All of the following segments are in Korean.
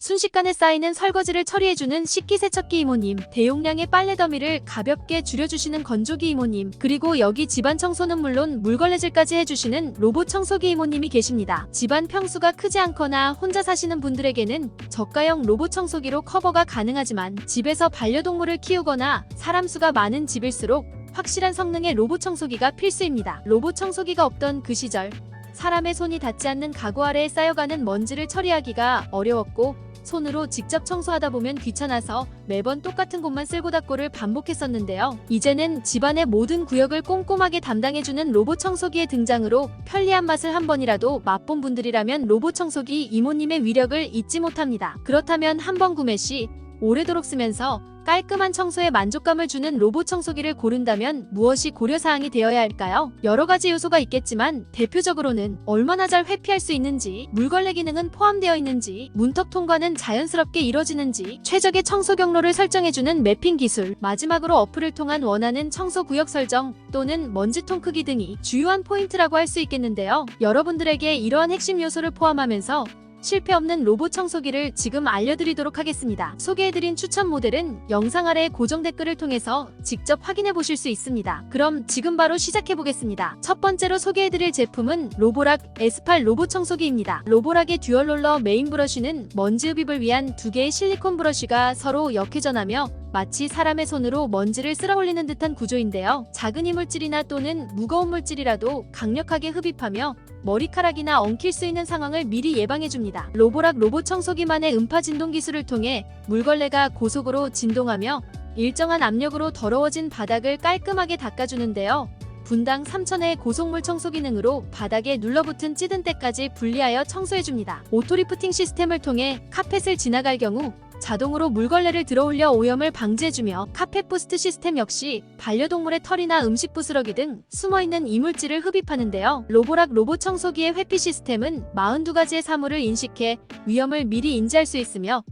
순식간에 쌓이는 설거지를 처리해주는 식기세척기 이모님, 대용량의 빨래 더미를 가볍게 줄여주시는 건조기 이모님, 그리고 여기 집안 청소는 물론 물걸레질까지 해주시는 로봇 청소기 이모님이 계십니다. 집안 평수가 크지 않거나 혼자 사시는 분들에게는 저가형 로봇 청소기로 커버가 가능하지만 집에서 반려동물을 키우거나 사람 수가 많은 집일수록 확실한 성능의 로봇 청소기가 필수입니다. 로봇 청소기가 없던 그 시절, 사람의 손이 닿지 않는 가구 아래에 쌓여가는 먼지를 처리하기가 어려웠고 손으로 직접 청소하다 보면 귀찮아서 매번 똑같은 곳만 쓸고 닦고를 반복했었는데요. 이제는 집안의 모든 구역을 꼼꼼하게 담당해주는 로봇 청소기의 등장으로 편리한 맛을 한 번이라도 맛본 분들이라면 로봇 청소기 이모님의 위력을 잊지 못합니다. 그렇다면 한 번 구매 시 오래도록 쓰면서 깔끔한 청소에 만족감을 주는 로봇 청소기를 고른다면 무엇이 고려사항이 되어야 할까요? 여러 가지 요소가 있겠지만 대표적으로는 얼마나 잘 회피할 수 있는지, 물걸레 기능은 포함되어 있는지, 문턱 통과는 자연스럽게 이뤄지는지, 최적의 청소 경로를 설정해주는 매핑 기술, 마지막으로 어플을 통한 원하는 청소 구역 설정 또는 먼지통 크기 등이 주요한 포인트라고 할 수 있겠는데요. 여러분들에게 이러한 핵심 요소를 포함하면서 실패 없는 로봇 청소기를 지금 알려드리도록 하겠습니다. 소개해드린 추천 모델은 영상 아래 고정 댓글을 통해서 직접 확인해 보실 수 있습니다. 그럼 지금 바로 시작해 보겠습니다. 첫 번째로 소개해드릴 제품은 로보락 S8 로봇 청소기입니다. 로보락의 듀얼 롤러 메인 브러쉬는 먼지 흡입을 위한 두 개의 실리콘 브러쉬가 서로 역회전하며 마치 사람의 손으로 먼지를 쓸어 올리는 듯한 구조인데요. 작은 이물질이나 또는 무거운 물질이라도 강력하게 흡입하며 머리카락이나 엉킬 수 있는 상황을 미리 예방해줍니다. 로보락 로봇 청소기만의 음파 진동 기술을 통해 물걸레가 고속으로 진동하며 일정한 압력으로 더러워진 바닥을 깔끔하게 닦아주는데요. 분당 3,000의 고속물 청소 기능으로 바닥에 눌러붙은 찌든 때까지 분리하여 청소해줍니다. 오토리프팅 시스템을 통해 카펫을 지나갈 경우 자동으로 물걸레를 들어올려 오염을 방지해주며 카펫 부스트 시스템 역시 반려동물의 털이나 음식 부스러기 등 숨어있는 이물질을 흡입하는데요. 로보락 로봇 청소기의 회피 시스템은 42가지의 사물을 인식해 위험을 미리 인지할 수 있으며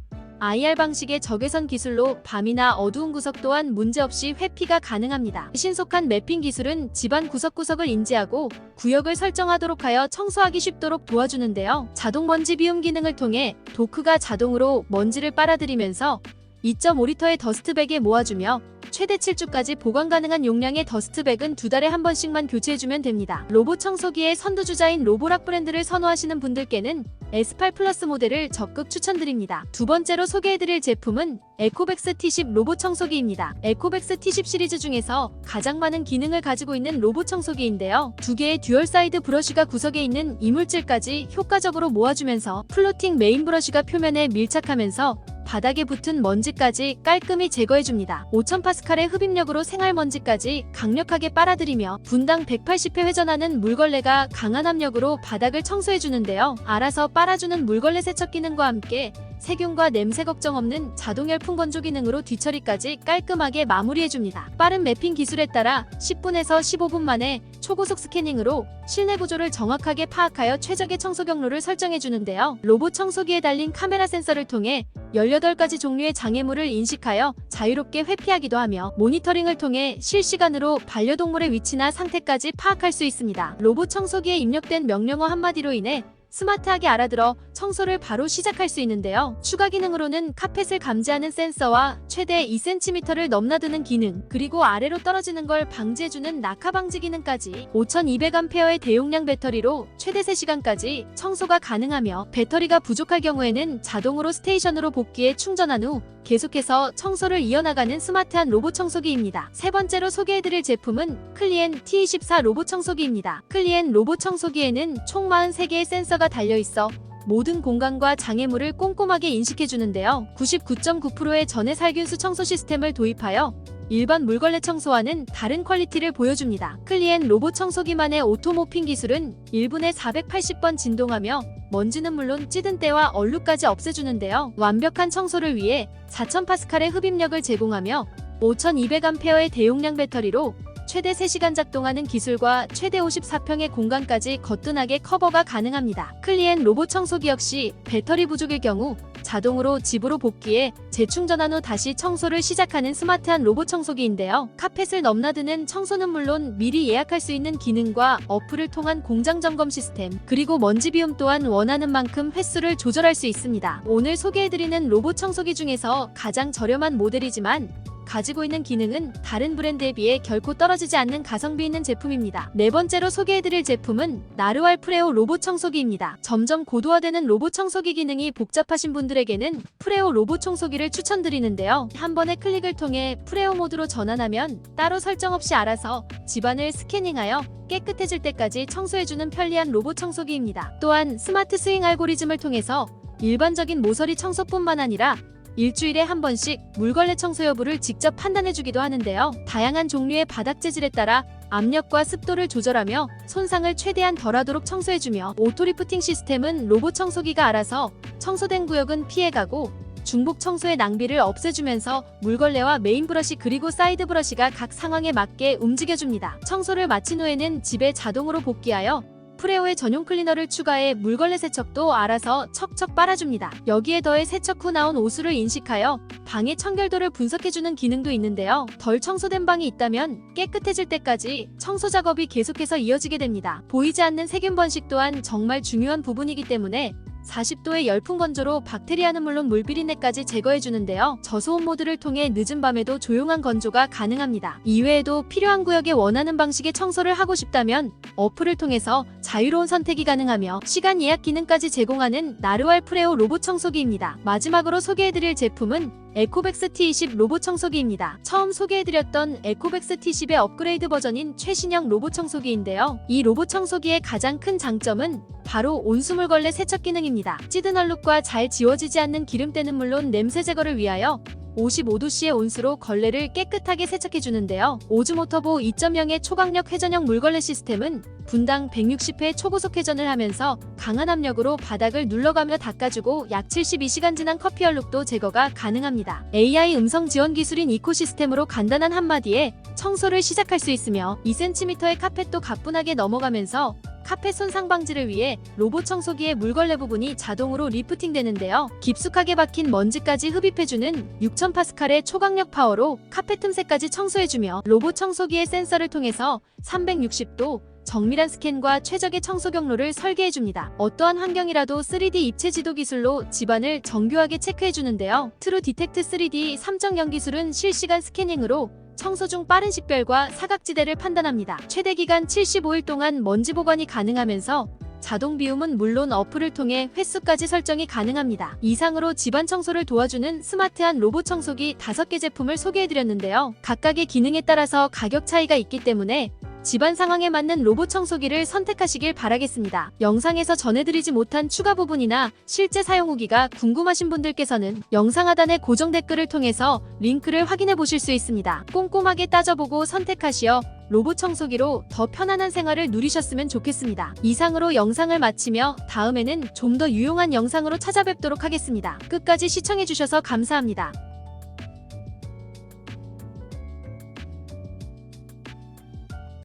IR 방식의 적외선 기술로 밤이나 어두운 구석 또한 문제없이 회피가 가능합니다. 신속한 매핑 기술은 집안 구석구석을 인지하고 구역을 설정하도록 하여 청소하기 쉽도록 도와주는데요. 자동 먼지 비움 기능을 통해 도크가 자동으로 먼지를 빨아들이면서 2.5리터의 더스트백에 모아주며 최대 7주까지 보관 가능한 용량의 더스트백은 2달에 한 번씩만 교체해주면 됩니다. 로봇 청소기의 선두주자인 로보락 브랜드를 선호하시는 분들께는 S8 플러스 모델을 적극 추천드립니다. 두 번째로 소개해드릴 제품은 에코백스 T10 로봇 청소기입니다. 에코백스 T10 시리즈 중에서 가장 많은 기능을 가지고 있는 로봇 청소기인데요. 두 개의 듀얼 사이드 브러쉬가 구석에 있는 이물질까지 효과적으로 모아주면서 플로팅 메인 브러쉬가 표면에 밀착하면서 바닥에 붙은 먼지까지 깔끔히 제거해줍니다. 5000파스칼의 흡입력으로 생활먼지까지 강력하게 빨아들이며 분당 180회 회전하는 물걸레가 강한 압력으로 바닥을 청소해주는데요. 알아서 빨아주는 물걸레 세척 기능과 함께 세균과 냄새 걱정 없는 자동 열풍 건조 기능으로 뒤처리까지 깔끔하게 마무리해줍니다. 빠른 매핑 기술에 따라 10분에서 15분 만에 초고속 스캐닝으로 실내 구조를 정확하게 파악하여 최적의 청소 경로를 설정해주는데요. 로봇 청소기에 달린 카메라 센서를 통해 18가지 종류의 장애물을 인식하여 자유롭게 회피하기도 하며 모니터링을 통해 실시간으로 반려동물의 위치나 상태까지 파악할 수 있습니다. 로봇 청소기에 입력된 명령어 한마디로 인해 스마트하게 알아들어 청소를 바로 시작할 수 있는데요. 추가 기능으로는 카펫을 감지하는 센서와 최대 2cm를 넘나드는 기능, 그리고 아래로 떨어지는 걸 방지해주는 낙하 방지 기능까지 5200A의 대용량 배터리로 최대 3시간까지 청소가 가능하며 배터리가 부족할 경우에는 자동으로 스테이션으로 복귀해 충전한 후 계속해서 청소를 이어나가는 스마트한 로봇 청소기입니다. 세 번째로 소개해드릴 제품은 클리엔 T24 로봇 청소기입니다. 클리엔 로봇 청소기에는 총 43개의 센서가 달려있어 모든 공간과 장애물을 꼼꼼하게 인식해주는데요. 99.9%의 전해 살균수 청소 시스템을 도입하여 일반 물걸레 청소와는 다른 퀄리티를 보여줍니다. 클리엔 로봇 청소기만의 오토모핑 기술은 1분에 480번 진동하며 먼지는 물론 찌든 때와 얼룩까지 없애주는데요. 완벽한 청소를 위해 4000파스칼의 흡입력을 제공하며 5200A의 대용량 배터리로 최대 3시간 작동하는 기술과 최대 54평의 공간까지 거뜬하게 커버가 가능합니다. 클리엔 로봇 청소기 역시 배터리 부족일 경우 자동으로 집으로 복귀해 재충전한 후 다시 청소를 시작하는 스마트한 로봇 청소기인데요. 카펫을 넘나드는 청소는 물론 미리 예약할 수 있는 기능과 어플을 통한 공장 점검 시스템, 그리고 먼지 비움 또한 원하는 만큼 횟수를 조절할 수 있습니다. 오늘 소개해드리는 로봇 청소기 중에서 가장 저렴한 모델이지만 가지고 있는 기능은 다른 브랜드에 비해 결코 떨어지지 않는 가성비 있는 제품입니다. 네 번째로 소개해드릴 제품은 나르왈 프레오 로봇 청소기입니다. 점점 고도화되는 로봇 청소기 기능이 복잡하신 분들에게는 프레오 로봇 청소기를 추천드리는데요. 한 번의 클릭을 통해 프레오 모드로 전환하면 따로 설정 없이 알아서 집안을 스캐닝하여 깨끗해질 때까지 청소해주는 편리한 로봇 청소기입니다. 또한 스마트 스윙 알고리즘을 통해서 일반적인 모서리 청소뿐만 아니라 일주일에 한 번씩 물걸레 청소 여부를 직접 판단해주기도 하는데요. 다양한 종류의 바닥 재질에 따라 압력과 습도를 조절하며 손상을 최대한 덜하도록 청소해주며, 오토리프팅 시스템은 로봇 청소기가 알아서 청소된 구역은 피해가고 중복 청소의 낭비를 없애주면서 물걸레와 메인 브러쉬 그리고 사이드 브러쉬가 각 상황에 맞게 움직여줍니다. 청소를 마친 후에는 집에 자동으로 복귀하여 프레오의 전용 클리너를 추가해 물걸레 세척도 알아서 척척 빨아줍니다. 여기에 더해 세척 후 나온 오수를 인식하여 방의 청결도를 분석해주는 기능도 있는데요. 덜 청소된 방이 있다면 깨끗해질 때까지 청소 작업이 계속해서 이어지게 됩니다. 보이지 않는 세균 번식 또한 정말 중요한 부분이기 때문에 40도의 열풍 건조로 박테리아는 물론 물비린내까지 제거해주는데요. 저소음 모드를 통해 늦은 밤에도 조용한 건조가 가능합니다. 이외에도 필요한 구역에 원하는 방식의 청소를 하고 싶다면 어플을 통해서 자유로운 선택이 가능하며 시간 예약 기능까지 제공하는 나르왈 프레오 로봇 청소기입니다. 마지막으로 소개해드릴 제품은 에코백스 T20 로봇 청소기입니다. 처음 소개해드렸던 에코백스 T10의 업그레이드 버전인 최신형 로봇 청소기인데요. 이 로봇 청소기의 가장 큰 장점은 바로 온수물걸레 세척 기능입니다. 찌든 얼룩과 잘 지워지지 않는 기름때는 물론 냄새 제거를 위하여 55도씨의 온수로 걸레를 깨끗하게 세척해주는데요. 오즈모터보 2.0의 초강력 회전형 물걸레 시스템은 분당 160회 초고속 회전을 하면서 강한 압력으로 바닥을 눌러가며 닦아주고 약 72시간 지난 커피 얼룩도 제거가 가능합니다. AI 음성 지원 기술인 이코 시스템으로 간단한 한마디에 청소를 시작할 수 있으며 2cm의 카펫도 가뿐하게 넘어가면서 카펫 손상 방지를 위해 로봇 청소기의 물걸레 부분이 자동으로 리프팅 되는데요. 깊숙하게 박힌 먼지까지 흡입해주는 6000파스칼의 초강력 파워로 카펫 틈새까지 청소해주며, 로봇 청소기의 센서를 통해서 360도 정밀한 스캔과 최적의 청소 경로를 설계해줍니다. 어떠한 환경이라도 3D 입체 지도 기술로 집안을 정교하게 체크해주는데요. 트루 디텍트 3D 3.0 기술은 실시간 스캐닝으로 청소 중 빠른 식별과 사각지대를 판단합니다. 최대 기간 75일 동안 먼지 보관이 가능하면서 자동 비움은 물론 어플을 통해 횟수까지 설정이 가능합니다. 이상으로 집안 청소를 도와주는 스마트한 로봇 청소기 5개 제품을 소개해드렸는데요. 각각의 기능에 따라서 가격 차이가 있기 때문에 집안 상황에 맞는 로봇 청소기를 선택하시길 바라겠습니다. 영상에서 전해드리지 못한 추가 부분이나 실제 사용 후기가 궁금하신 분들께서는 영상 하단의 고정 댓글을 통해서 링크를 확인해 보실 수 있습니다. 꼼꼼하게 따져보고 선택하시어 로봇 청소기로 더 편안한 생활을 누리셨으면 좋겠습니다. 이상으로 영상을 마치며 다음에는 좀 더 유용한 영상으로 찾아뵙도록 하겠습니다. 끝까지 시청해주셔서 감사합니다.